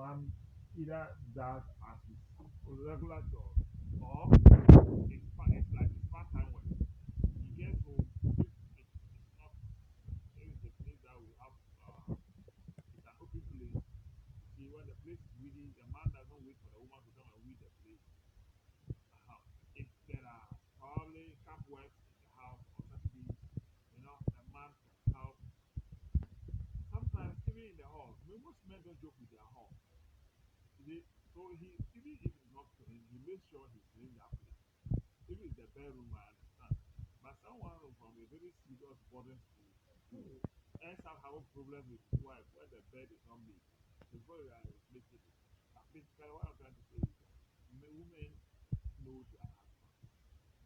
man either does as his regular job or it's like his part-time work. He gets home, if it's not, if it's a place that we have, it's an open place. See, when the place is weedy, the man doesn't wait for the woman to come and weed the place. If there are probably cobwebs in the house or something, the man can help. Sometimes even in the hall, most men don't joke with their hall. So he even if he's not clean, he makes sure he cleans that place. If it's the bedroom, I understand. But someone from a very serious boarding school who ends up having problems with his wife when the bed is not made before you are replacing it. Basically, what I'm trying to say is that women know their husbands.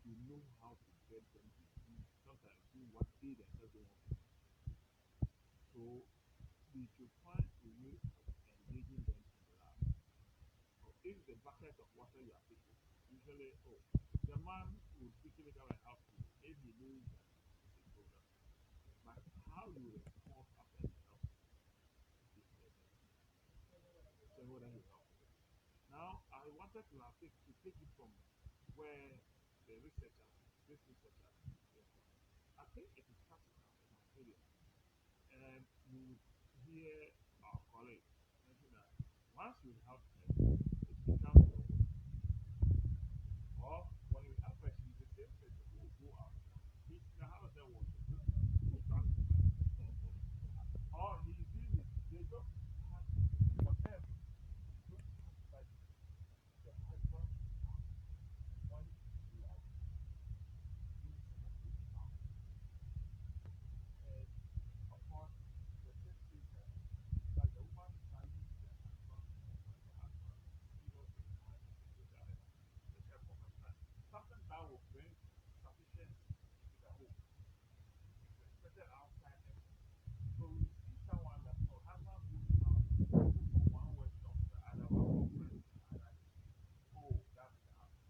They know how to get them to do sometimes do what they themselves don't want to do. So they should find a way of engaging them in love. So if the bucket of water you are taking, usually, the man will quickly come and help you if he knows that it's a problem. But how you respond after he helps you is the next. So whether he helps you. Now, I wanted to take it from where the researchers, this researchers, I think it is practical in our area. And you hear our colleagues mention that once you help them, it becomes your work. Or when you help her, she's the same person who will go out. He's in the house and watching. Or he's doing it. They just have for them. Looks like the husband when you are doing some of this stuff. And of course, the same thing that the woman values the husband when the husband seriously has to the care for her son. Something that will bring sufficiency to the home. It's expected outside the home. So we see someone that husband goes out, go from one workshop to the other, one conference to the other. Oh, that's the husband.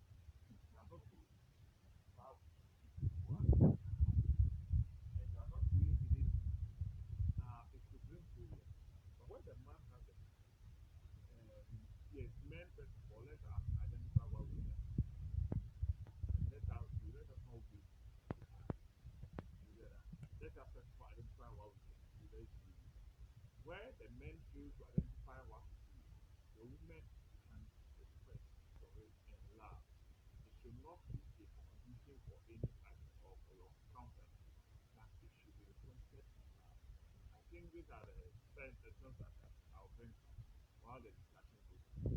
That's not good. Wow. And you are not doing it, it could bring problem. But when the man has a yes, men first of all, let us identify what we have. And let us not be together. Let us first of all identify what we can do. Very clearly. Where the men fail to identify what to do, the women can request for it and love. It should not be a condition for any act or for your comfort, but it should be requested in love. I think these are the sentences that I'll bring while the discussion goes on.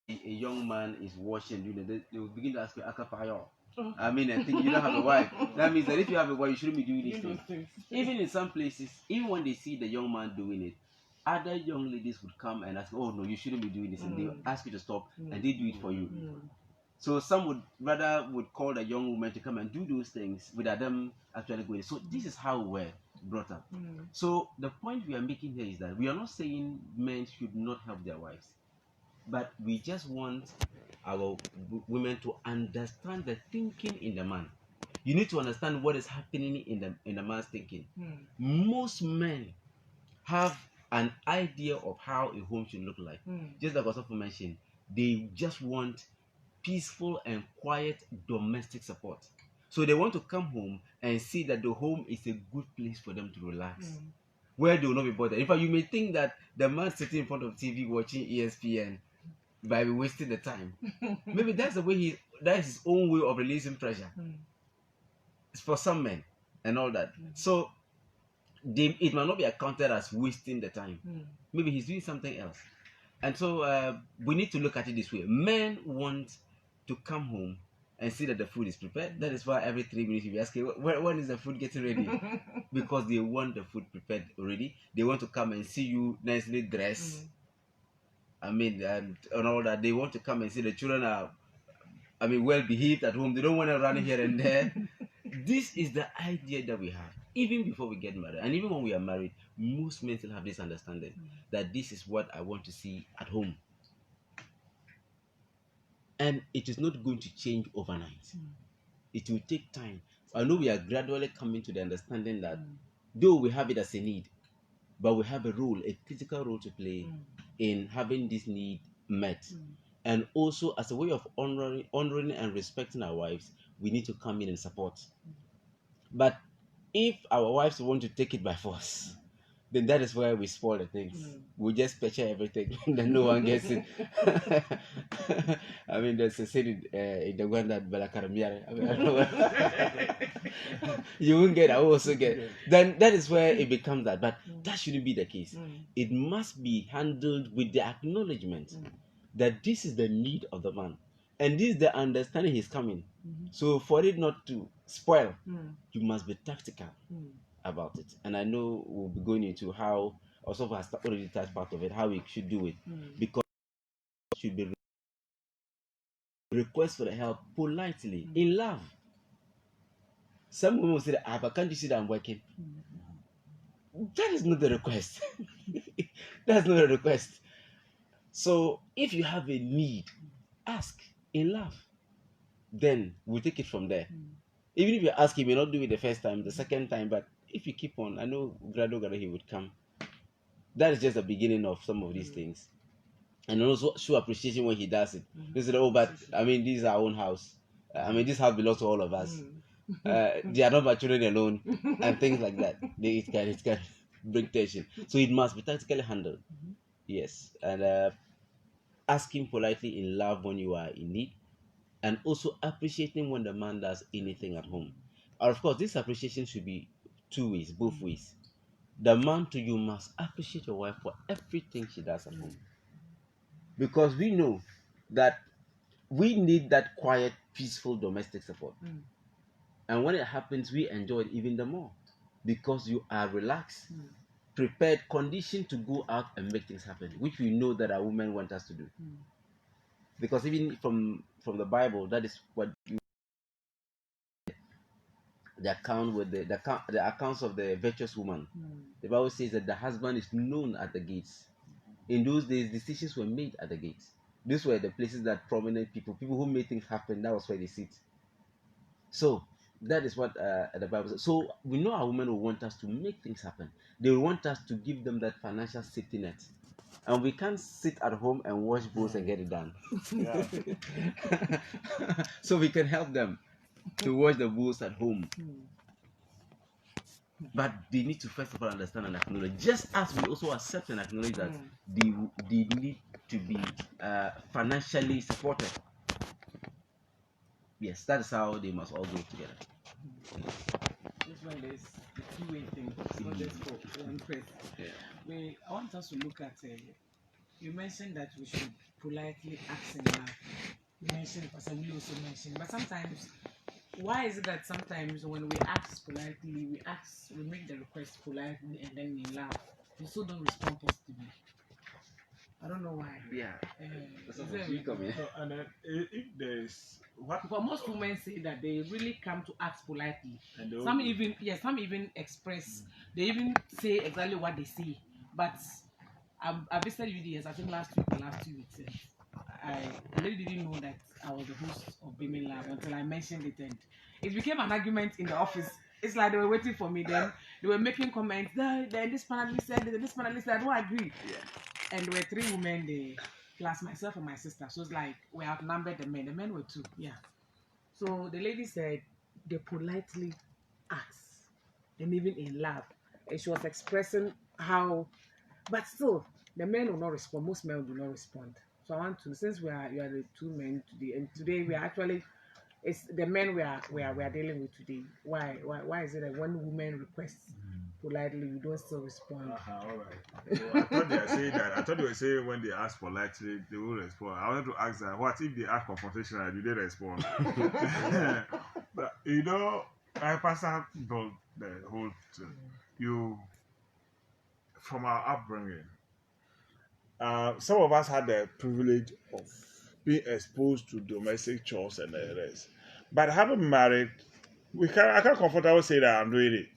A young man is watching, they will begin to ask you, Akapayo. I mean, I think you don't have a wife. That means that if you have a wife, you shouldn't be doing these things. Even in some places, even when they see the young man doing it, other young ladies would come and ask, oh no, you shouldn't be doing this, and they ask you to stop, and they do it for you. So some would call the young woman to come and do those things without them actually going. So this is how we're brought up. So the point we are making here is that we are not saying men should not help their wives, but we just want our women to understand the thinking in the man. You need to understand what is happening in the man's thinking. Most men have an idea of how a home should look like. Just like Osofu mentioned, they just want peaceful and quiet domestic support. So they want to come home and see that the home is a good place for them to relax. where they will not be bothered. In fact, you may think that the man sitting in front of TV watching ESPN by wasting the time. Maybe that's the way that's his own way of releasing pressure. It's for some men and all that. So it might not be accounted as wasting the time. Maybe he's doing something else. And so we need to look at it this way. Men want to come home and see that the food is prepared. That is why every 3 minutes you be asking, when is the food getting ready? Because they want the food prepared already. They want to come and see you nicely dressed. And all that. They want to come and see the children are, well behaved at home. They don't want to run here and there. This is the idea that we have, even before we get married. And even when we are married, most men still have this understanding that this is what I want to see at home. And it is not going to change overnight. It will take time. I know we are gradually coming to the understanding that though we have it as a need, but we have a critical role to play in having this need met. And also, as a way of honoring and respecting our wives, we need to come in and support. But if our wives want to take it by force, then that is where we spoil the things. We just picture everything, then no one gets it. There's a saying in the one that you won't get, I will also get. Then that is where it becomes that. But that shouldn't be the case. It must be handled with the acknowledgement that this is the need of the man. And this is the understanding he's coming. So for it not to spoil, you must be tactical about it. And I know we'll be going into how, also has already touched part of it, how we should do it. Because it should be request for the help politely, in love. Some women will say, but can't you see that I'm working? That is not the request. That's not a request. So if you have a need, ask in love. Then we'll take it from there. Even if you ask, he may not do it the first time, the second time, but if you keep on, I know gradually he would come. That is just the beginning of some of these things. And also show appreciation when he does it. They say, but this is our own house. This house belongs to all of us. They are not my children alone, and things like that. It can bring tension. So it must be tactically handled. Yes. And asking politely in love when you are in need. And also appreciating when the man does anything at home. And of course, this appreciation should be two ways, both ways. The man to you must appreciate your wife for everything she does at home. Because we know that we need that quiet, peaceful domestic support. And when it happens, we enjoy it even the more. Because you are relaxed, prepared, conditioned to go out and make things happen, which we know that our women want us to do. Because even from the Bible, that is what the account with the accounts of the virtuous woman. The Bible says that the husband is known at the gates. In those days, decisions were made at the gates. These were the places that prominent people who made things happen, that was where they sit. So that is what the Bible says. So we know our women will want us to make things happen. They will want us to give them that financial safety net. And we can't sit at home and wash bowls and get it done. So we can help them to wash the bowls at home. But they need to first of all understand and acknowledge, just as we also accept and acknowledge that they need to be financially supported. Yes, that is how they must all go together. This one is the two-way thing. It's not just for one person. I want us to look at, you mentioned that we should politely ask in love. You mentioned, Pastor Willie also mentioned, but sometimes, why is it that sometimes when we ask politely, we make the request politely and then in love, we still don't respond positively? I don't know why. Yeah. And if there's what, but most women say that they really come to ask politely. Some even express. They even say exactly what they say. But I visited UDS, I think last week or last 2 weeks. I really didn't know that I was the host of Women Lab until I mentioned it, and it became an argument in the office. It's like they were waiting for me. Then they were making comments. Then this panelist said, this panelist said, I don't agree. Yeah. And there were 3 women there, plus myself and my sister. So it's like we outnumbered the men. The men were 2. Yeah. So the lady said they politely asked, and even in love, and she was expressing how, but still, the men will not respond. Most men do not respond. So I want to, since you are the two men today, and today we are actually, it's the men we are dealing with today. Why is it that when women request politely, you don't still respond? All right. So I thought they were saying that. I thought they were saying when they ask politely, they will respond. I wanted to ask that. What if they ask confrontational? Do they respond? But I pass out the whole thing. You, from our upbringing, some of us had the privilege of being exposed to domestic chores and the rest. But having married, I can't comfortably say that I'm doing it.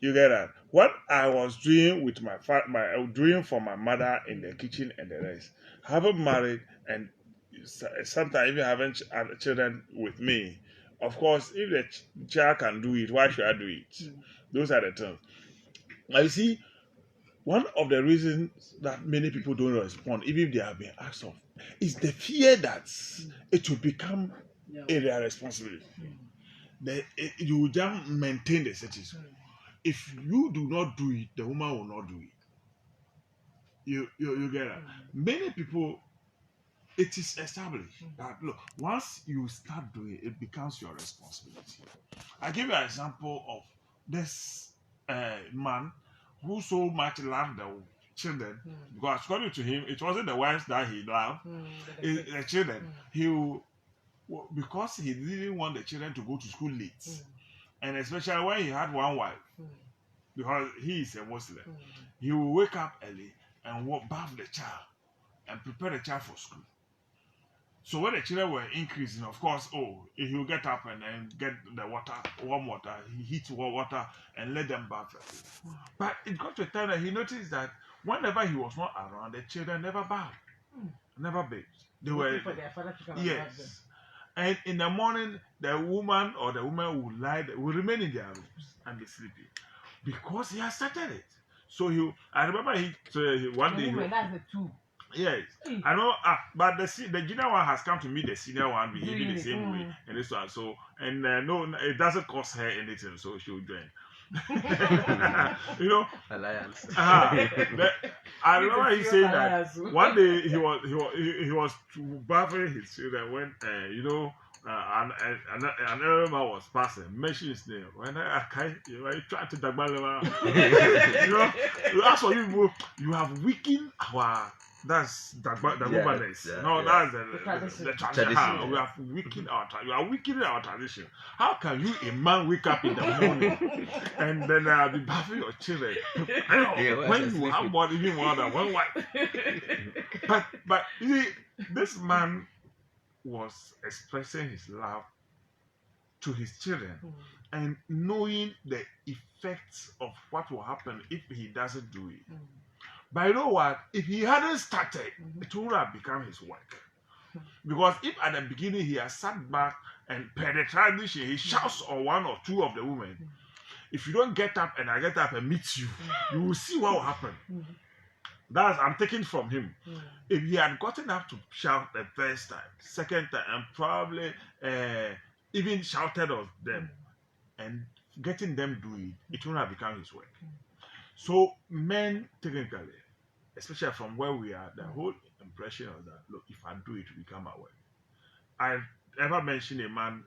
You get that? What I was doing with doing for my mother in the kitchen and the rest. Having married and sometimes even having children with me. Of course, if the child can do it, why should I do it? Those are the terms. Now you see, one of the reasons that many people don't respond, even if they have been asked of, is the fear that it will become their responsibility. You will just maintain the status. If you do not do it, the woman will not do it. You get that? Many people, it is established that look, once you start doing it, it becomes your responsibility. I give you an example of this man who so much loved the children, because according to him, it wasn't the wives that he loved, the children. Because he didn't want the children to go to school late, and especially when he had one wife, because he is a Muslim, he will wake up early and bath the child and prepare the child for school. So when the children were increasing, of course, he will get up and get the warm water, he heats water and let them bath. But it got to a time that he noticed that whenever he was not around, the children never bathed, never bathed. They were for their father to come and bath them. yes. And in the morning, the woman will will remain in their rooms and be sleeping because he has started it. So I remember one day. That's the two. Yes, I know, but the junior one has come to meet the senior one behaving the same way, and this one. So, and no, it doesn't cost her anything, so she'll join. Alliance. I remember he saying that one day he was bathing his children when an elder man was passing, mentioned his name. When I tried to dagba, that's what you have weakened our. That's Dagobanness. That's the tradition. We have weakened you are weakening our tradition. How can you, a man, wake up in the morning and then be bathing your children when you have even more than one wife? But you see, this man was expressing his love to his children and knowing the effects of what will happen if he doesn't do it. But you know what? If he hadn't started, it would have become his work. Because if at the beginning he has sat back and per the tradition, he shouts on one or two of the women, if you don't get up and I get up and meet you, you will see what will happen. I'm taking from him. If he had gotten up to shout the first time, second time, and probably even shouted on them and getting them do it, it would have become his work. So men, technically, especially from where we are, the whole impression of that, look, if I do it, will become my work. I ever mentioned a man,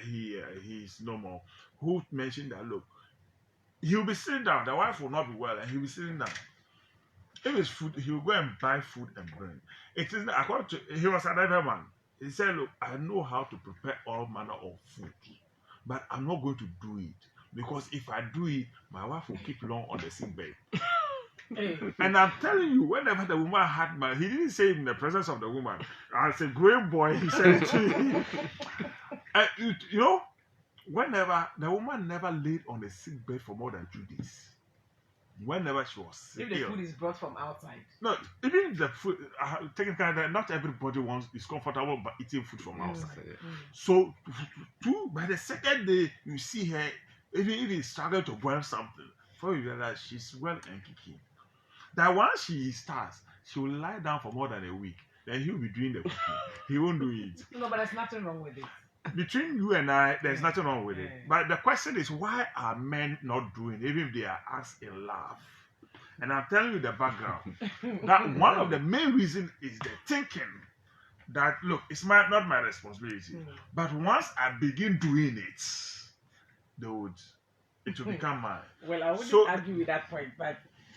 he's no more, who mentioned that, look, he'll be sitting down, the wife will not be well, and he'll be sitting down. If it's food, he'll go and buy food and bring. It is according to, he was another man. He said, look, I know how to prepare all manner of food, but I'm not going to do it. Because if I do it, my wife will keep long on the sick bed. And I'm telling you, whenever the woman had he didn't say it in the presence of the woman. As a growing boy, he said it to me. Whenever the woman never laid on the sick bed for more than 2 days. Whenever she was sick. If the food is brought from outside. No, even the food, technically, not everybody is comfortable by eating food from outside. So, by the second day, you see her. Even if he struggled to boil something, before you realize she's well and kicking. That once she starts, she will lie down for more than a week. Then he'll be doing the cooking. He won't do it. No, but there's nothing wrong with it. Between you and I, there's nothing wrong with it. But the question is, why are men not doing it, even if they are asked in love? And I'm telling you the background. That one of the main reasons is the thinking that look, it's not my responsibility. But once I begin doing it, it will become mine. Well, I wouldn't argue with that point, but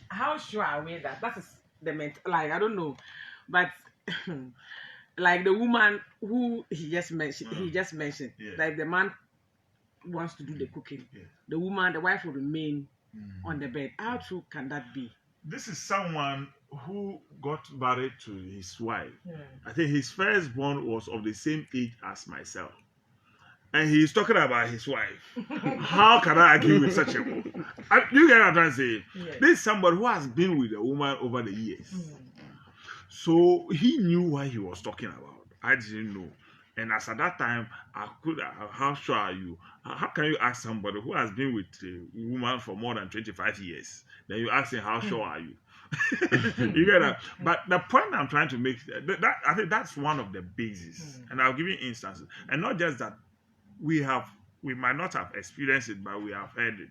how sure are we that is the like I don't know, but like the woman who he just mentioned, like the man wants to do the cooking, the wife will remain on the bed. How true can that be? This is someone who got married to his wife. I think his firstborn was of the same age as myself. And he's talking about his wife. How can I argue with such a woman? You get what I'm trying to say? Yes. This is somebody who has been with a woman over the years. So he knew what he was talking about. I didn't know. And as at that time, how sure are you? How can you ask somebody who has been with a woman for more than 25 years? Then you ask him, how sure are you? You get that? But the point I'm trying to make, I think that's one of the bases. And I'll give you instances. And not just that, we might not have experienced it, but we have heard it.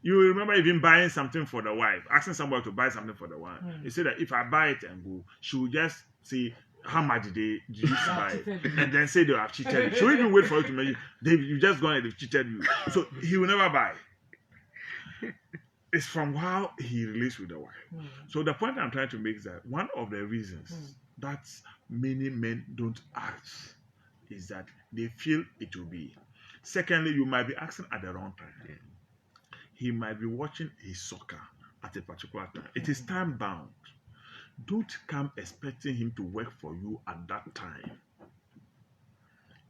You remember even buying something for the wife, asking somebody to buy something for the wife. You say that if I buy it and go, she will just say, how much did you buy it? And then say they have cheated you. She will even wait for you to make you just gone and they've cheated you. So he will never buy. It's from how he relates with the wife. So the point I'm trying to make is that one of the reasons that many men don't ask is that they feel it will be. Secondly, you might be asking at the wrong time. He might be watching his soccer at a particular time. It is time bound. Don't come expecting him to work for you at that time.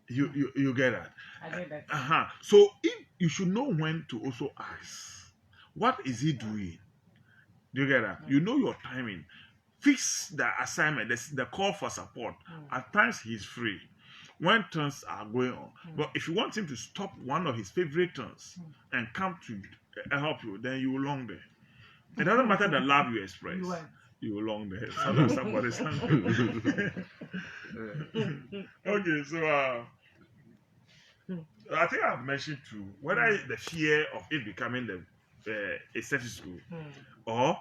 You get that? I get that. So if you should know when to also ask, what is he doing? Do you get that? You know your timing. Fix the assignment, the call for support. At times he's free when turns are going on. But if you want him to stop one of his favorite turns and come to help you, then you will long there. It doesn't matter the love you express. You will long there. Somebody's hungry. Okay, so I think I've mentioned too whether the fear of it becoming a status school or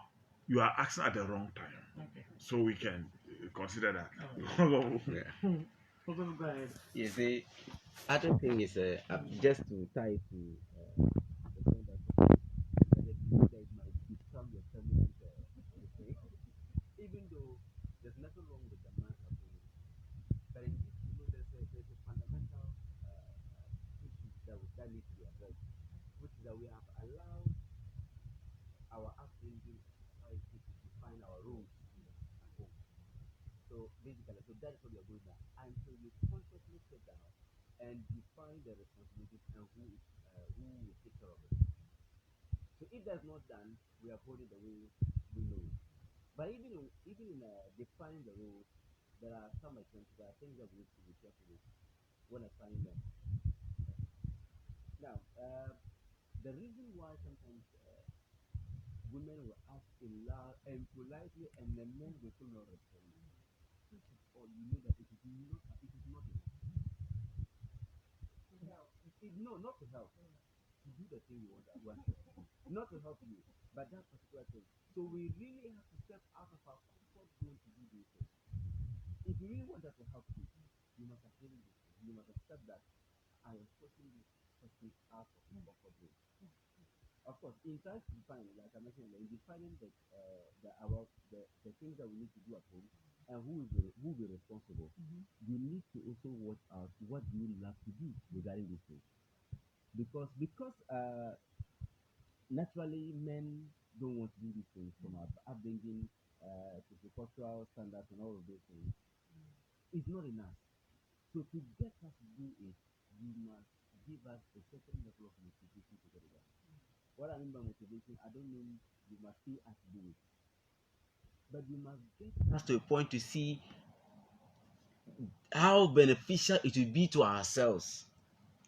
you are asking at the wrong time. So we can consider that. Yes, the other thing is just to tie to the point that it might become your permanent mistake, even though there's nothing wrong with the man happening. But in this, there's a fundamental issue that needs to be addressed, which is that we have allowed our upbringing society to define our roles at home. So basically, that's what we are going now. Until you consciously sit down and define the responsibilities and who will take care of it. So if that's not done, we are holding the way we know it. But even in defining the rules, there are some attempts, there are things that we need to be careful with when assigning them. Now, the reason why sometimes women will ask loud and politely, and the men will still not respond. Or you know that it is not enough. No, not to help. To do the thing you want to do. Not to help you, but that particular thing. So we really have to step out of our comfort zone to do these things. If you really want us to help you, you must accept this. You must accept that I am pushing this person out of my comfort zone. Of course, in trying to define, like I mentioned, in defining the things that we need to do at home and who will be responsible, you need to also watch out what do you love to do regarding these things. Because naturally men don't want to do these things from our upbringing, cultural standards and all of those things. It's not enough. So to get us to do it, you must give us a certain level of motivation to get it done. What I mean by motivation, I don't mean you must see us do it. But you must get us to a point to see how beneficial it will be to ourselves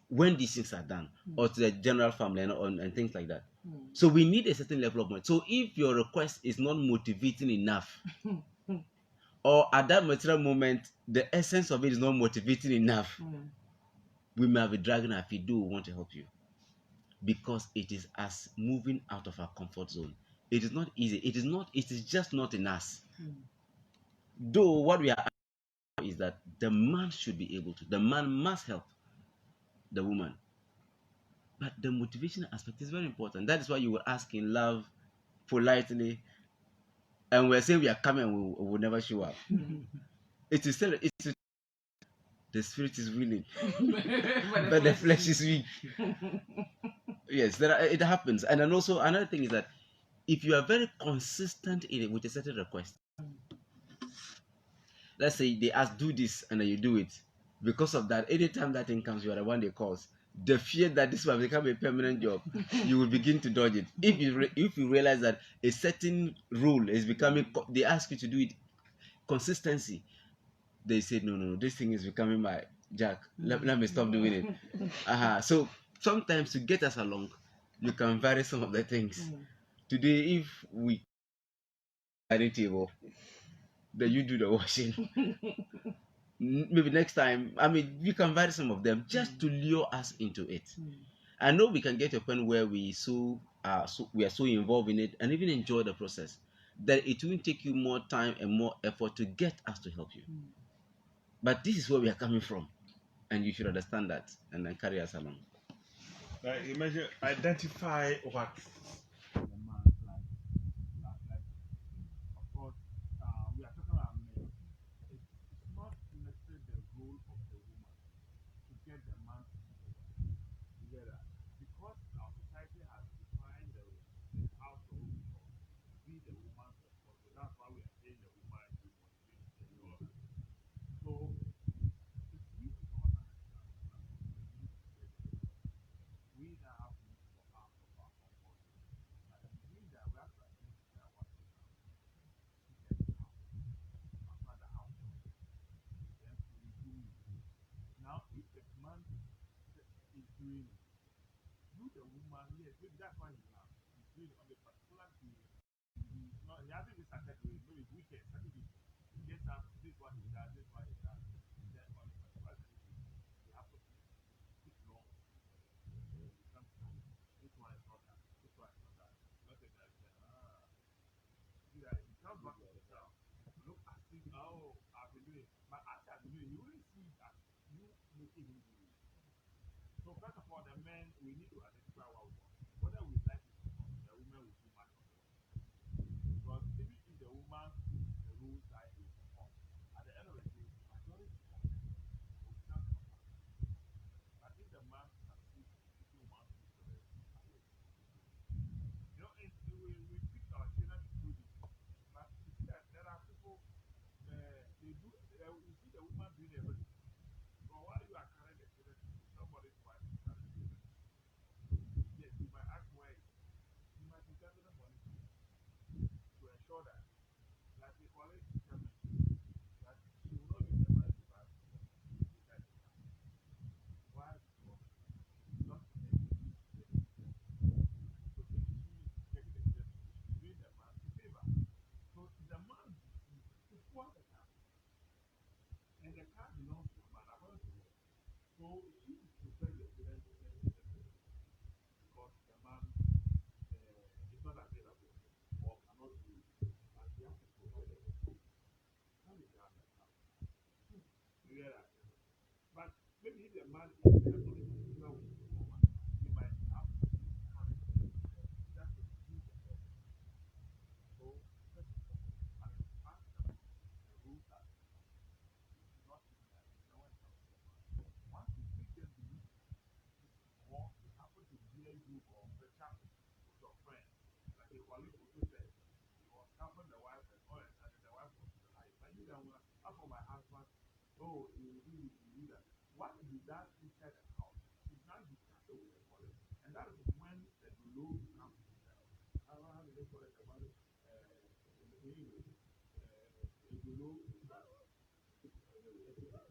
when these things are done, or to the general family and things like that. So we need a certain level of money. So if your request is not motivating enough, or at that material moment, the essence of it is not motivating enough, we may have a dragging our feet. Do we want to help you? Because it is us moving out of our comfort zone. It is not easy. It is not. It is just not in us. Mm. Though what we are is that the man should be able to. The man must help the woman. But the motivation aspect is very important. That is why you were asking love politely, and we're saying we are coming and we will never show up. It is still the spirit is willing, but the flesh is weak. Yes, it happens. And then also another thing is that if you are very consistent in it with a certain request, let's say they ask do this and then you do it, because of that, anytime that thing comes, you are the one they cause. The fear that this will become a permanent job, you will begin to dodge it. If you realize that a certain rule is becoming, they ask you to do it, consistency, they say no, this thing is becoming my jack. Let me stop doing it. So sometimes to get us along, you can vary some of the things. Today, if we dining table, then you do the washing. Maybe next time, I mean, we can vary some of them just to lure us into it. I know we can get to a point where we are so involved in it and even enjoy the process that it will take you more time and more effort to get us to help you. But this is where we are coming from, and you should understand that and then carry us along. You mentioned identify what the man like. Of course, we are talking about men. It's not necessarily the role of the woman to get the man together, because our society has defined the household to be the woman's responsibility. That's why we are saying the woman is responsibility. So it's really important we now have to look for our comfort. And it means that we have to identify what we have to get out after the household. Then we do it. Now, if the man is doing it, you the woman, yes, maybe that's why he laughs. He's doing it on the particular day. He hasn't been started doing it. Maybe weekend, Saturday. He gets up, this is what he does, this is what he does. Then on the particular day, he happens to speak long. This one is not that. This one is not that. Not that that. See that he comes back to the ground. Look at him. Oh, I've been doing it. But after I've been doing it, you really see that you making him do it. So first of all, the men, we need to identify what we want. Whether we like it or not, the women will do much of it. Because even if the woman puts the rules that he will perform, at the end of the day, majority of them will stand for that. But if the man succeeds putting one foot for the away, you know, we teach our children to do this. But you see that there are people, they do, you see the woman doing everything. But while you are carrying the children, somebody's wife is carrying the children. Yes, you might ask why. You might be gathering money to ensure that, like the college teacher mentioned, that she will not use the money to buy food. Why? Because not everything is ready. So if she is taking the children, she's doing the man a favor. So the man is for the car. And the car belongs to the man, according to law. So she is preparing the children to get the children because the man is not available or cannot do it. And she has to provide it. That is the understand. You hear that? But maybe if the man is on a particular way, he might have to use courage just to reduce the problem. So, first of all, I mean, ask them the rules that not even that no one comes to the man. Once you make them believe or they happen to hear you or the chat with your friend, like a colleague also said, he was helping the wife and all that, and the wife was like, I knew that one, as for my husband, oh, he will do this, he will do that. What he does inside the house, he's not discussing with the colleague. And that is when the low comes to the how do they call it? The money, in English, the low.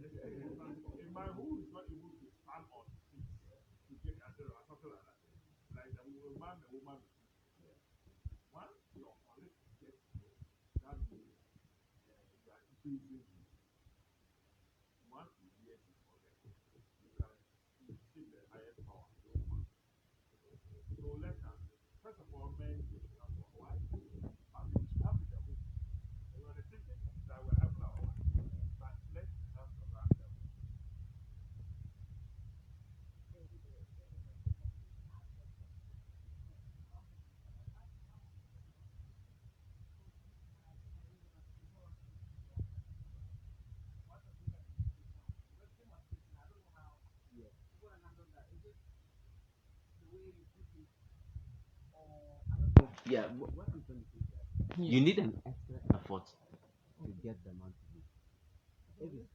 In my who is not able to stand on feet to take answer or something like that. Like the woman, once your colleague gets that means you are increasing once you hear it forget. You can see the highest power, the woman. So let's first of all, men come for why? Yeah, what I'm trying to say is that Yeah. you need an extra effort to get the man to do. If it's,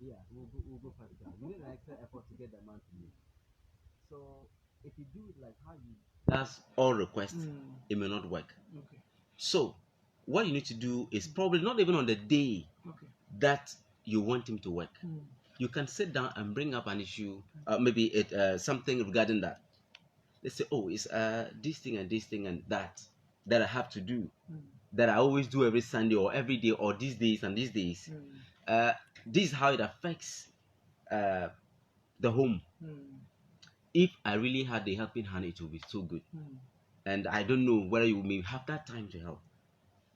yeah, we'll go practical. You need an extra effort to get the man to do. So if you do it like how you that's all requests, it may not work. Okay. So what you need to do is probably not even on the day Okay. that you want him to work. You can sit down and bring up an issue, maybe something regarding that. Let's say, oh, it's this thing and that I have to do, that I always do every Sunday or every day or these days and these days. This is how it affects the home. If I really had the helping hand, it would be so good. And I don't know whether you may have that time to help.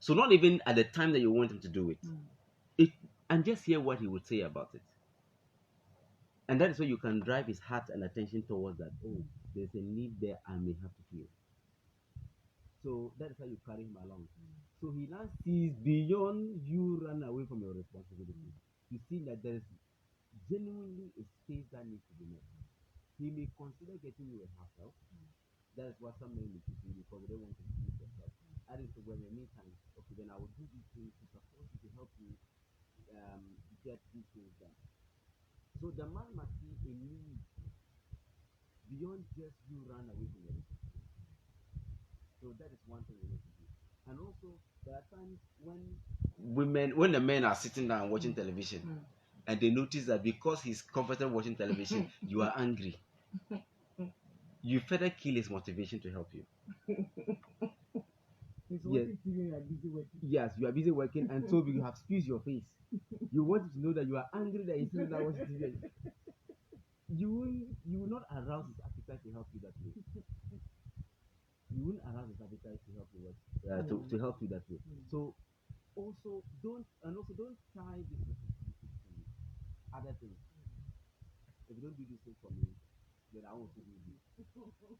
So not even at the time that you want him to do it, and just hear what he would say about it. And that is where you can drive his heart and attention towards that. Oh, there's a need there I may have to feel. So that is how you carry him along. So he now sees beyond you run away from your responsibility. You see that there is genuinely a space that needs to be met. He may consider getting you a half help. That is what some men will do because they don't want to do it themselves. That is when in the meantime, okay, then I will do these things to support you to help you get these things done. So the man must see a need beyond just you run away from your responsibility. So that is one thing we need to do. And also there are times when the men are sitting down watching television and they notice that because he's comfortable watching television, you are angry. You further kill his motivation to help you. Yes. Yes, you are busy working, and so you have squeezed your face. You want him to know that you are angry that he's sitting there watching TV. You will not arouse his appetite to help you that way. You won't arouse his appetite to help you to help you that way. So also don't tie this responsibility to other things. If you don't do this thing for me, then I won't do this. Don't try it.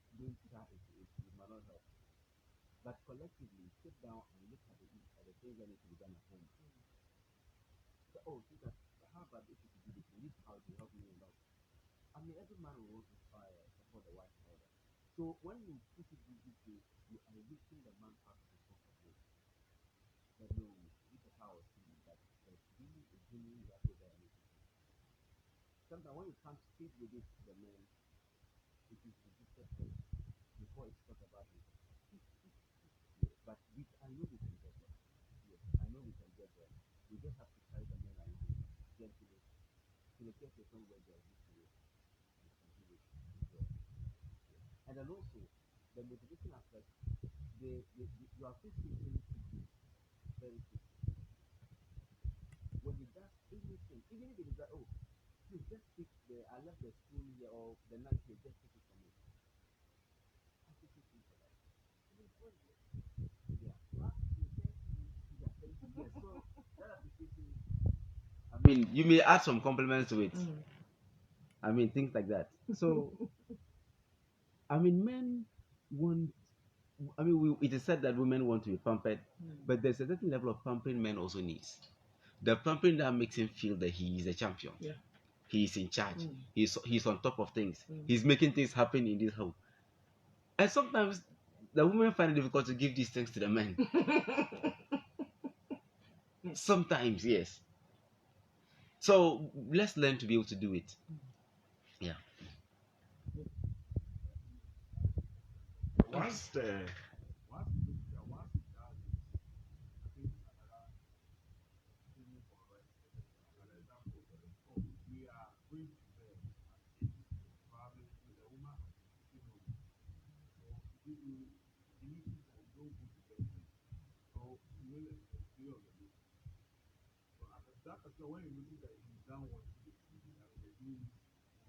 It might not help. But collectively, sit down and look at the things that need to be done at home. So, oh, see that, how about if you do this? This is how it will help me a lot. I mean, every man will want to support the wife order. So when you put it this way, you are lifting the man out of the comfort zone. But no, this is how I see it. That there's really a genuine battle there. Sometimes when you come straight with it to the man, it is resisted first before it's talked about it. But I know we can get there. Yes, I know we can get there. We just have to carry the men along gently to the get to the point where they are used to it. And then also the motivation aspect, you are facing very quick. When he does anything, even if it is like, oh, please just pick I left the spoon here or the knife here, just take it from me. I take it for that. Yeah. Yes, so that appreciation, I mean, you may add some compliments to it. I mean, things like that. So, I mean, men want. I mean, it is said that women want to be pampered, but there's a certain level of pampering men also needs. The pampering that makes him feel that he is a champion. Yeah. He is in charge. He's on top of things. He's making things happen in this home. And sometimes the women find it difficult to give these things to the men. Sometimes, yes. So let's learn to be able to do it. Yeah. Once the once you look at once you does it, I think another thing for us, another example, oh, we are going to bed at 8, probably with the woman at 16 home. So you notice that you don't go to bed late. So you will experience of the day. So at that particular when you notice that he's done what he is, the means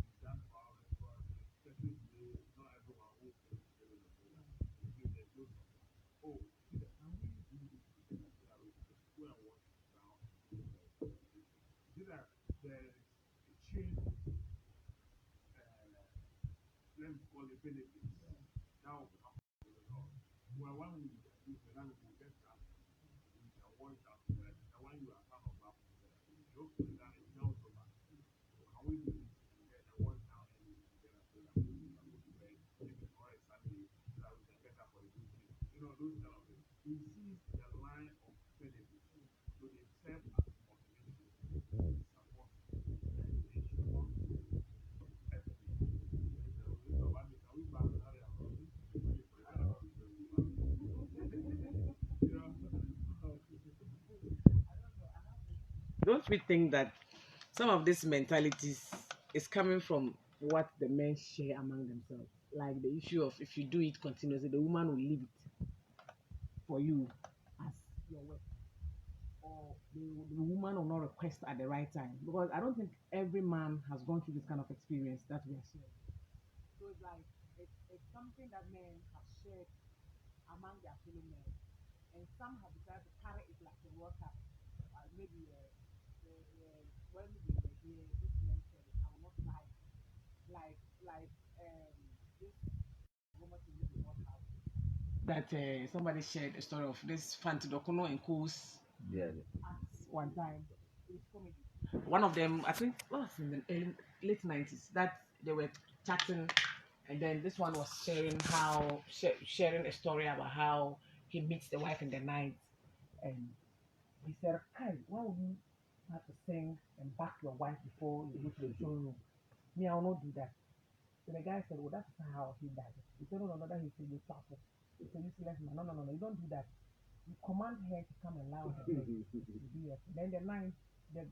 he's done for hours, especially today, not everyone who plays together in the day. There's no support. Oh, see that can we do this together so that we can just go and watch it down and do the see that there's a chain of let me call it benefits. Now well when we do the land will get that we can watch that together. And when you are part of that together, hopefully that is not so bad. So can we do this together and watch down and together so that we can go to bed, maybe tomorrow is Sunday, so that we can get up for the weekend. don't we think that some of these mentalities is coming from what the men share among themselves? Like the issue of if you do it continuously, the woman will leave it for you as your work, or the woman will not request at the right time. Because I don't think every man has gone through this kind of experience that we are sharing. So it's like it's something that men have shared among their fellow men, and some have decided to carry it like a World Cup. Maybe when we were here, this man said, "I will not lie." Like this woman to live in one house. That somebody shared a story of this Fanti Dokono and Coos. Yeah. At one time. It's comedy. One of them, I think, was in the late 90s, that they were chatting, and then this one was sharing a story about how he meets the wife in the night, and he said, "Kai, why would you have to sing and back your wife before you go to the throne room? Me, I will not do that." So the guy said, "Well, that's how he does it." He said, "No, no, no, that he said, you stop it. It's a useless man. No, no, no, no, you don't do that. You command her to come and lie on her bed. You do it." Then the night, the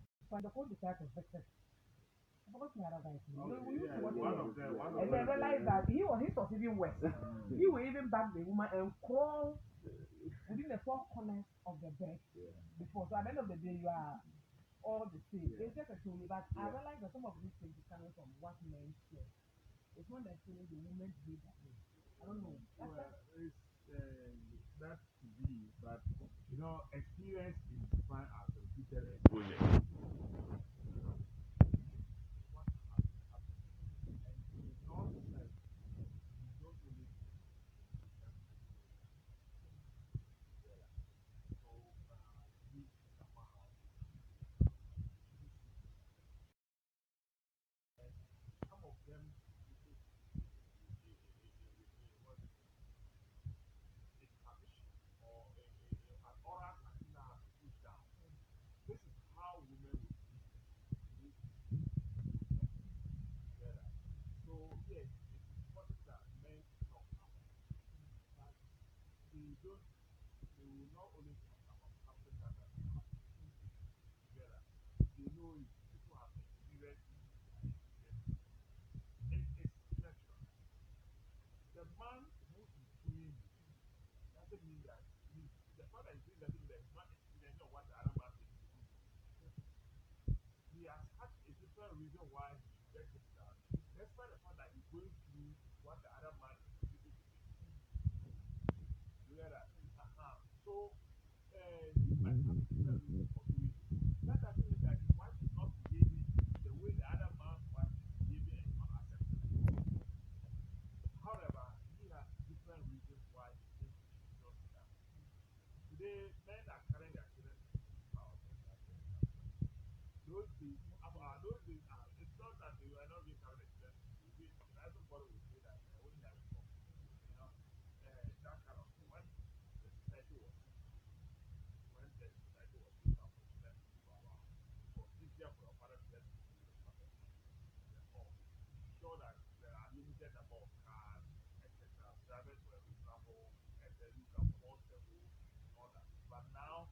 whole decided to fix it. I forgot the other guy's name. We used to watch it. And then realized that he was even worse. He will even back the woman and crawl within the four corners of the bed before. So at the end of the day, you are all the same. It's just a story, but I realized that some of these things is coming from what men share. It's not necessarily the women do that way. I don't know. Well, it's that to be, but experience is defined as repeated exposure. What happens, and it's not like you don't really so you somehow some of them establish or an oral cantina has pushed down. This is how women will live together. So yes, it is important that men talk about, but they don't. They will not only talk about something that has happened together. They know it. People have experienced it. It's natural. The man who is doing it doesn't mean that the fact that he's doing doesn't mean that he's not experiencing what the other man is doing. He has had a different reason why he gets it done, despite the fact that he's going through what the other man is doing. Together. So he might have a different reason for doing it. That doesn't mean that his wife is not behaving the way the other man's wife is behaving and not acceptable. However, he has different reasons why he thinks he should not do that. Today, men are carrying their children out. Those days it's not that they were not being carried their children. Everybody will say that when they are from, that kind of thing. When the society was built up for children to move around, it was easier for your father to get to ensure that there are limited number of cars, etc. Drivers were reasonable, and then you can cross the road and all that. But now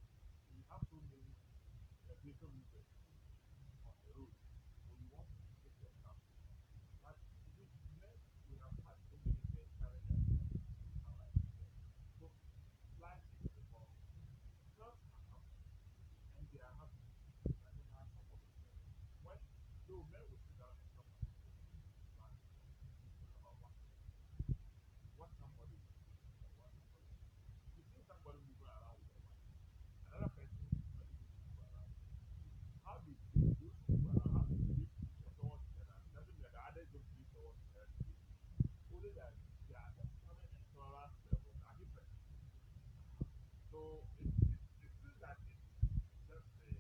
you have so many vehicle users on the road, so you want to take your time. But with men, we have had so many men carrying their children like this. So life is evolving. Girls are happy, and they are happy. But then there are some of the men, when though men will sit down and talk about this, but about what somebody is or what somebody is. You see somebody moving around with a wife, another person is not even moving around. How they behave, those who move around, how they behave towards each other, doesn't mean that the others don't behave towards each other. Only that their understanding and tolerance levels are different. So it's still that it's just a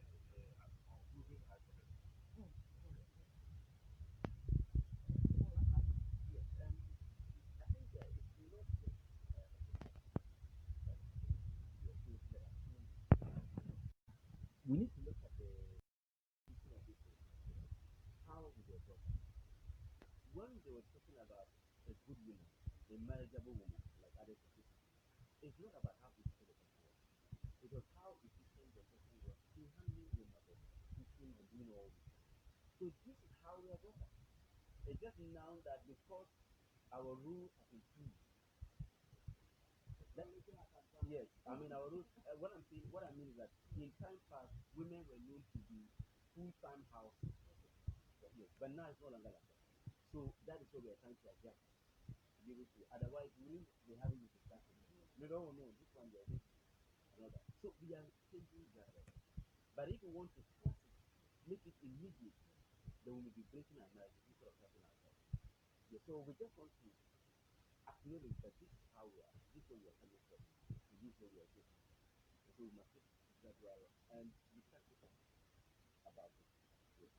moving hypothesis. We need to look at the how we were brought up. When they were talking about a good woman, a marriageable woman, like other people, it's not about how beautiful the person was. It was how efficient the person was in handling womanhood, know all this. So this is how we are brought up. It's just now that because our rules have improved. Yes, I mean our rules. What I'm saying, what I mean is that in time past, women were known to be full-time house. Yes, but now it's no longer like that. So that is what we are trying to adjust to be able to. Otherwise, we wouldn't be having this discussion. We don't know this one, they are this, another. So we are changing that. But if we want to force it, make it immediate, then we will be breaking our marriage instead of helping ourselves. Yeah, so we just want to acknowledge that this is how we are, this is where we are coming from, and this is where we are going. So we must take that way and be practical about it. Yes.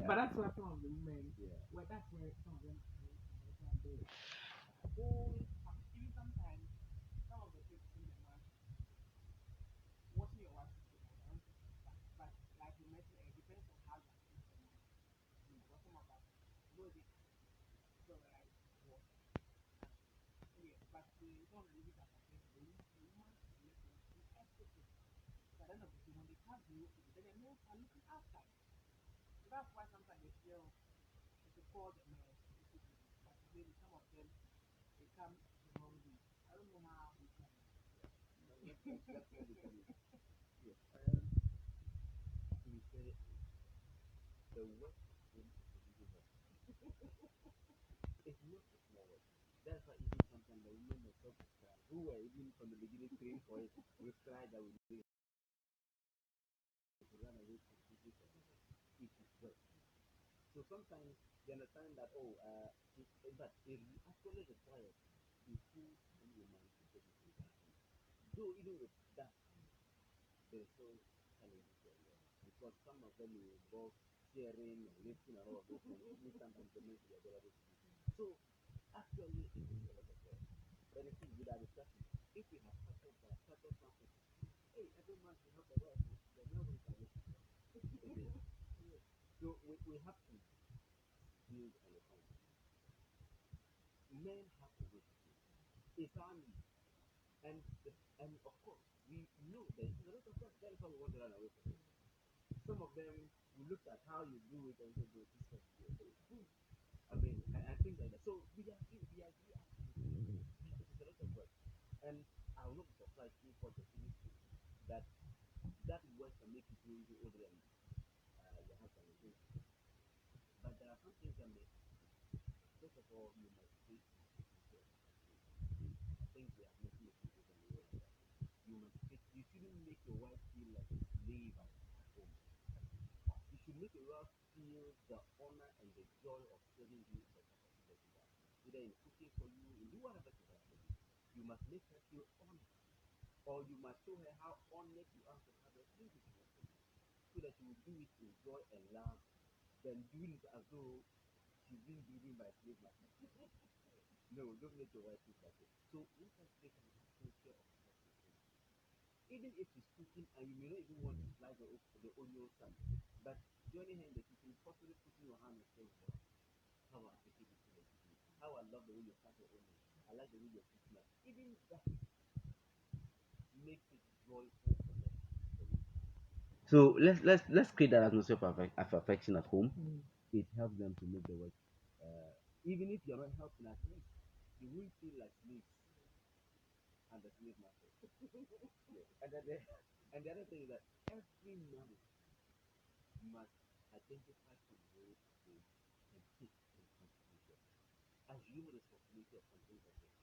But that's what some of the women, Yeah. well, that's where some of them are there. Oh, even sometimes, some of the things in the man, washing your wife, but like you mentioned, it depends on how you treat the man. But some of us, go the so like, what? Yeah, but we don't really that the woman is making everything. But then obviously, when they have the then the men are looking outside. So that's why sometimes they feel to call the men, but maybe some of them they come the wrong way. I don't know how we can. Yes. To be very honest, the work of home is a really work. It's not a small work. That's why even sometimes the women themselves will cry. Who were even from the beginning praying for it, will cry that we need to run away completely from it. It is work. So sometimes they understand that, oh, but it actually requires the full woman to take it into account. Though even with that, there's still challenges there. Because some of them will involve sharing and lifting and all of those things, which sometimes the men will be available to do. So actually, it is a lot of work. But you see, with our discussion, if we have started something, hey, every month we help the wife, then nobody can live. So we have to build on the point. Men have to work. It's our need. And, and of course, we know that it's a lot of work. That is why we want to run away from it. Some of them, we look at how you do it and say, this is good. I mean, I think like that. So we agree absolutely. It's a lot of work. And I will not be surprised if what the thing is that that work can make people even older than your husband. But there are some things that make, first of all, you must take yourself. I think we are making a people than you like that. You shouldn't make your wife feel like a slave at home. You should make your wife feel the honor and the joy of serving you in the capacity that you have. Either in cooking for you, in do whatever she has for you. You must make her feel honored. Or you must show her how honored you are to have her do this for you. so that she will do it in joy and love than doing it as though she's being driven by slave master. No, don't let your wife think like it. So let us take an atmosphere of perfection. Even if she's cooking and you may not even want to slice the onion some, but joining her in the kitchen, possibly putting your hand and saying, wow, how I appreciate this in the kitchen. How I love the way you cut your onion. I like the way you're cooking. Even that makes it joyful for them. So let's create that atmosphere of affection at home. It helps them to make the work. Even if you're not helping, at least you won't feel like slaves and the slave master. Yeah. And the other thing is that every marriage must identify the role at home and take responsibility. Assume responsibility of something like this.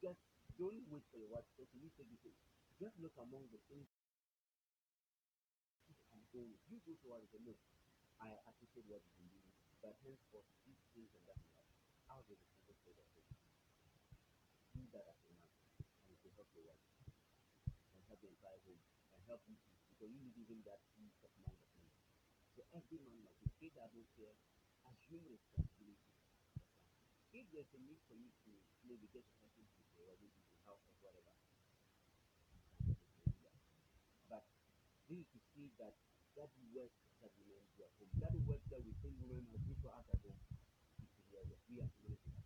Just don't wait for your wife to say, you take this. Just look among the things and go. You go to her and say, look, I appreciate what you've been doing, but henceforth, these things and that and that, I'll be responsible for that. Do that as a man, and it will help your wife, and help the entire home, and help you too, because you need even that peace of mind of mind. So every man must create the atmosphere, assume responsibility. If there's a need for you to maybe get a person to the maybe the house or whatever, you can do that. But this is to see that that work that we learn to at home, that work that we think women must do for us at home, is to hear what we have to learn to do.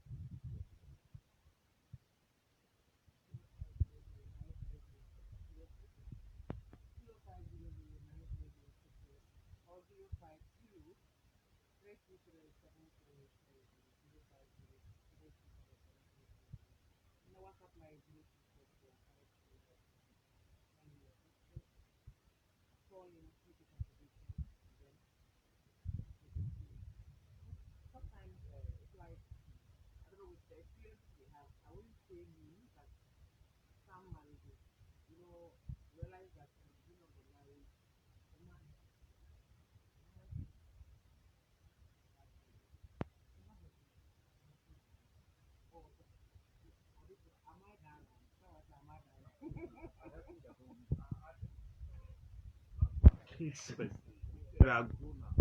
They are grown up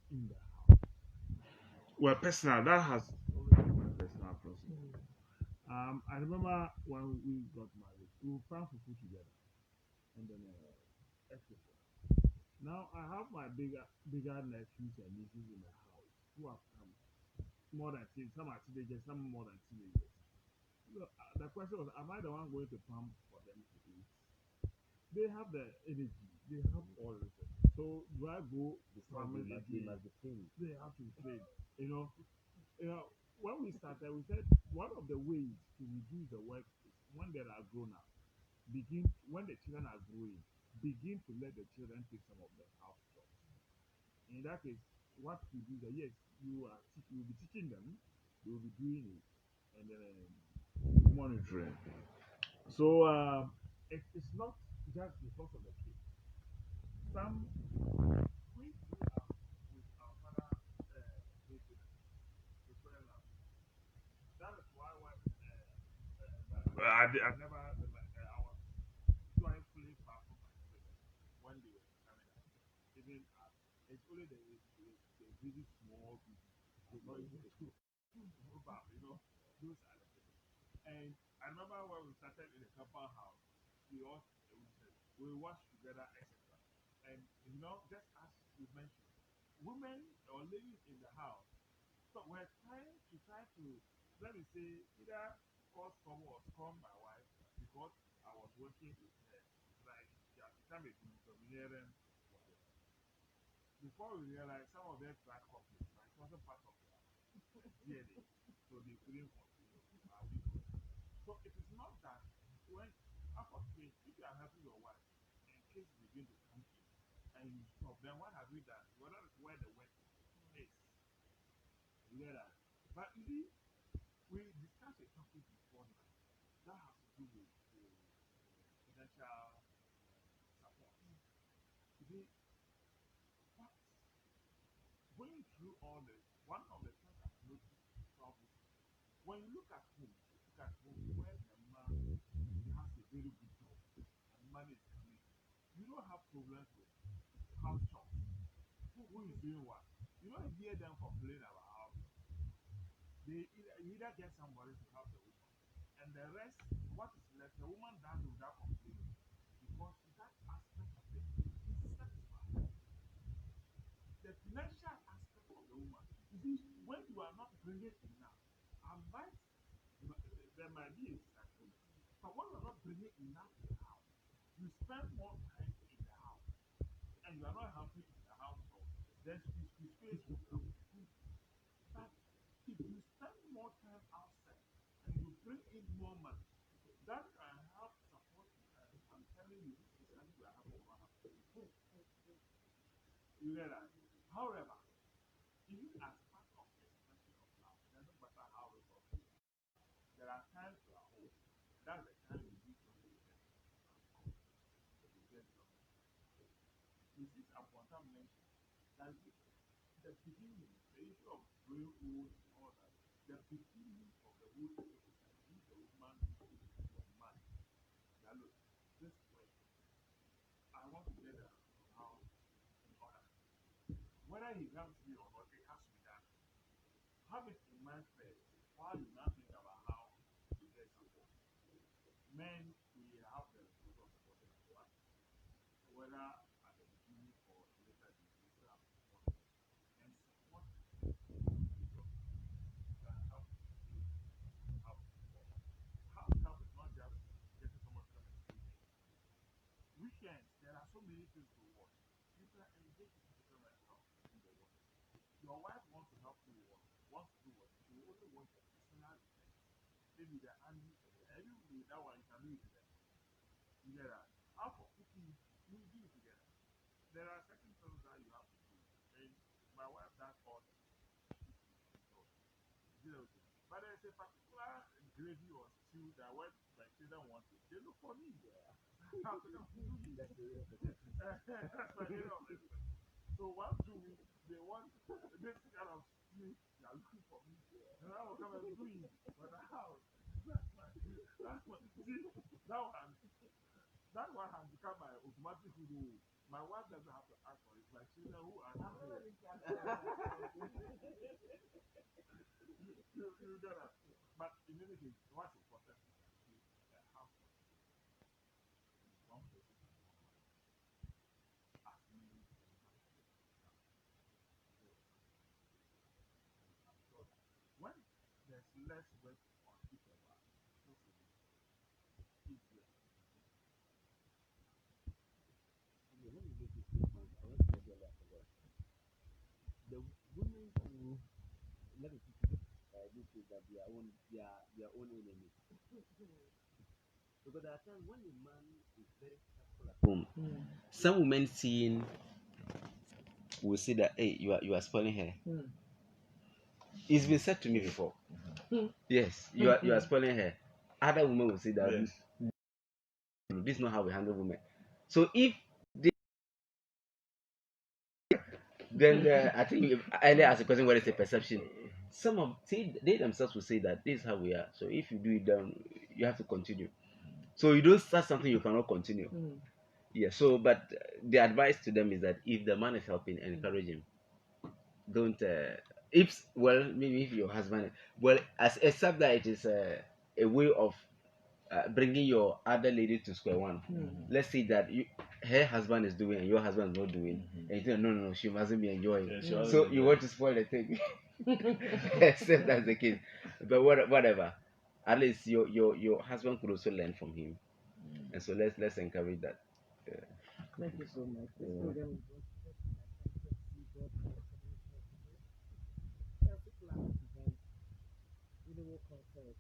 in the house. Well, personal, that has always been my personal process. I remember when we got married, we would plan for food together and then etc. Now I have my bigger nephews and nieces in the house who have come more than some are teenagers, some more than teenagers. So, the question was, am I the one going to pump for them to eat? They have the energy, they have all of it. So do I go farming again? They have to train. You know, when we started, we said one of the ways to reduce the work is when they are grown up. When the children are growing, begin to let the children take some of the house jobs. In that case, what you do that, yes, you will be teaching them, they will be doing it, and then monitoring. So it's not just because of the kids. Some we grew up with our father hating us, preferring us. That is why when I never I was joyfully far from my children when they were coming out. Even it's only the really small people. Not even the two. Those are the things. And I remember when we started in the compound house, we watched together, etc. And just as you mentioned, women or ladies in the house, so we're try to let me say either cause trouble or scorn my wife because I was working with her. Like she has become a domineering whatever. Before we realize some of them tried conflict, but it wasn't part of their DNA. So they couldn't continue. So it is not that when unfortunately if you are helping your wife and kids begin to come in and you stop, then what have you done? Well, that is where the work is. You get that? But you see, we discussed a topic before now that has to do with financial support. You see, what going through all this, one of the things I've noticed probably when you look at home where the man he has a very good job and money is coming, you don't have problems with who is doing what. You don't hear them complain about how you either get somebody to help the woman, and the rest, what is left, the woman does without complaining, because that aspect of it is satisfied. The financial aspect of the woman. You see, when you are not bringing enough, I might there might be a cycle, but when you are not bringing enough in the house, you spend more time in the house, and you are not happy in the household, then space will come. But if you spend more time outside and you bring in more money, that can help support you. I'm telling you, this is something we are having to have. You get that? However, even as part of expression of love, it doesn't matter how resourceful. There are times you are home. That's the time you need to get something. You see, upon time mentioned that the beginning, the issue of growing old and all that, the beginning of the whole thing is that you the woman your man. That look, this way, I want to get a house in order. Whether he helps me or not, it has to be done. Have it in mind first while you now think about how to get support. Men, we have the responsibility of supporting our wife, whether at the beginning or later, we still have to support them. And support can help you help. Help is not just getting someone to come and stay here. Weekends, there are so many things to watch. You can engage in physical help in the work. Your wife wants to help you work, wants to do what? She only wants a personal event. Maybe the annual, every day, that one you can do it together. You get that? How for cooking, you do it together. There are certain things that you have to do. And my wife does all the so, you know, but there's a particular gravy or stew that when my children want it, they look for me. That's my area of interest. So once a week, they want this kind of stew, they are looking for me. And I will come and do it. But the house, see, that one has become my automatic food. My wife doesn't have to ask for it. My children who are not here. You get that. But in any case, what's important is that the house is one person as many I'm sure that when there's less work on each of us, it's also easier. Okay, let me make this point. I want to make it last about the women who let me put it this is that their own enemy. Because there are times when a man is very successful at home, some women seeing will say that hey, you are spoiling her. It's been said to me before. Yes, you are spoiling her. Other women will say that yes. This is not how we handle women. So if then I think earlier asked a question what is the perception. Some of they themselves will say that this is how we are. So if you do it down, you have to continue. So you don't start something you cannot continue. Yeah. So, but the advice to them is that if the man is helping, encourage him. Don't if maybe if your husband as except that it is a way of bringing your other lady to square one. Let's say that her husband is doing and your husband is not doing, and you think no, she mustn't be enjoying. Yeah, so you want to spoil the thing. Except that's the case. But whatever. At least your husband could also learn from him. And so let's encourage that. Thank you so much. This program is really will concert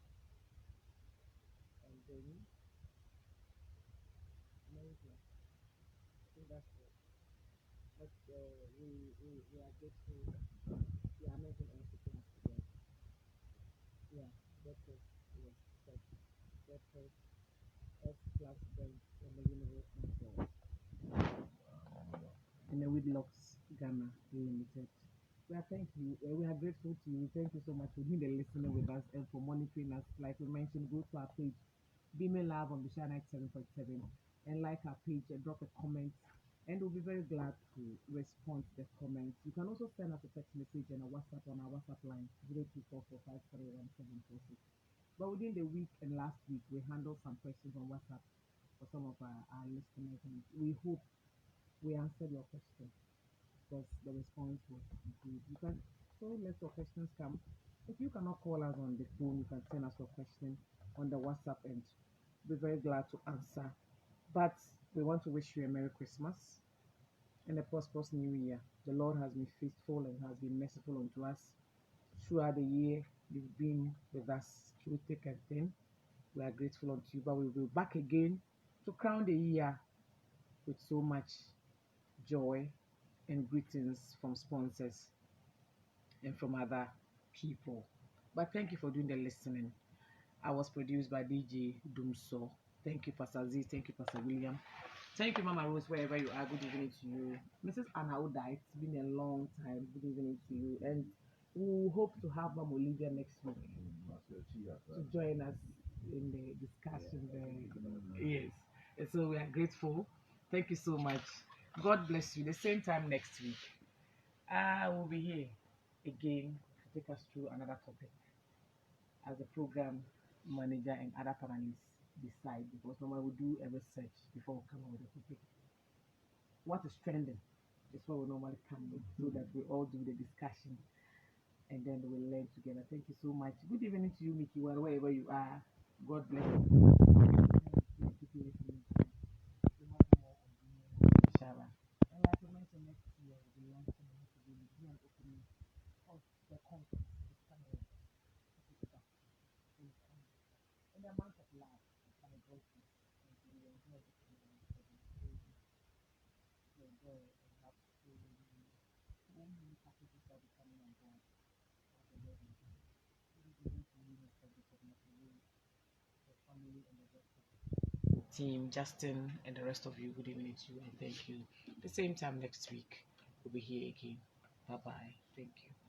and then amazing. I think that's it. But we are grateful. We are making our class together. Yeah, breakfast. Yes, breakfast. S class event in the University in the Whitlocks, Ghana Limited. Thank you. We are grateful to you. Thank you so much for being a listener with us and for monitoring us. Like we mentioned, go to our page, Female Lab on the Shine 7.7, and like our page and drop a comment and we'll be very glad to respond to the comments. You can also send us a text message and a WhatsApp on our WhatsApp line 0244531746. But within the week and last week, we handled some questions on WhatsApp for some of our listeners, and we hope we answered your question because the response was good. You can so let your questions come. If you cannot call us on the phone, you can send us your question on the WhatsApp, and we'll be very glad to answer. But we want to wish you a Merry Christmas and a prosperous New Year. The Lord has been faithful and has been merciful unto us throughout the year. You've been with us through thick and thin. We are grateful unto you, but we'll be back again to crown the year with so much joy and greetings from sponsors and from other people. But thank you for doing the listening. I was produced by DJ Dumso. Thank you, Pastor Z. Thank you, Pastor William. Thank you, Mama Rose, wherever you are. Good evening to you. Mrs. Anna Oda, it's been a long time. Good evening to you. And we hope to have Mama Olivia next week to join us in the discussion there. Yes. And so we are grateful. Thank you so much. God bless you. The same time next week. I will be here again to take us through another topic as the program manager and other panelists decide, because normally we do a research before we come up with a topic. What is trending is what we normally come with, so that we all do the discussion and then we learn together. Thank you so much. Good evening to you, Mickey, wherever you are. God bless you. Inshallah. And like I mentioned, next year we'll be launching an opening of the conference. It's coming. In the month of love, by God's grace, and we enjoy it and we enjoy it and have so many packages that will be coming on board as the Lord will do. Good evening to you, Mr. Bishop Matthew, the family and the rest of the team, Justin and the rest of you. Good evening to you and thank you. The same time next week, we'll be here again. Bye bye. Thank you.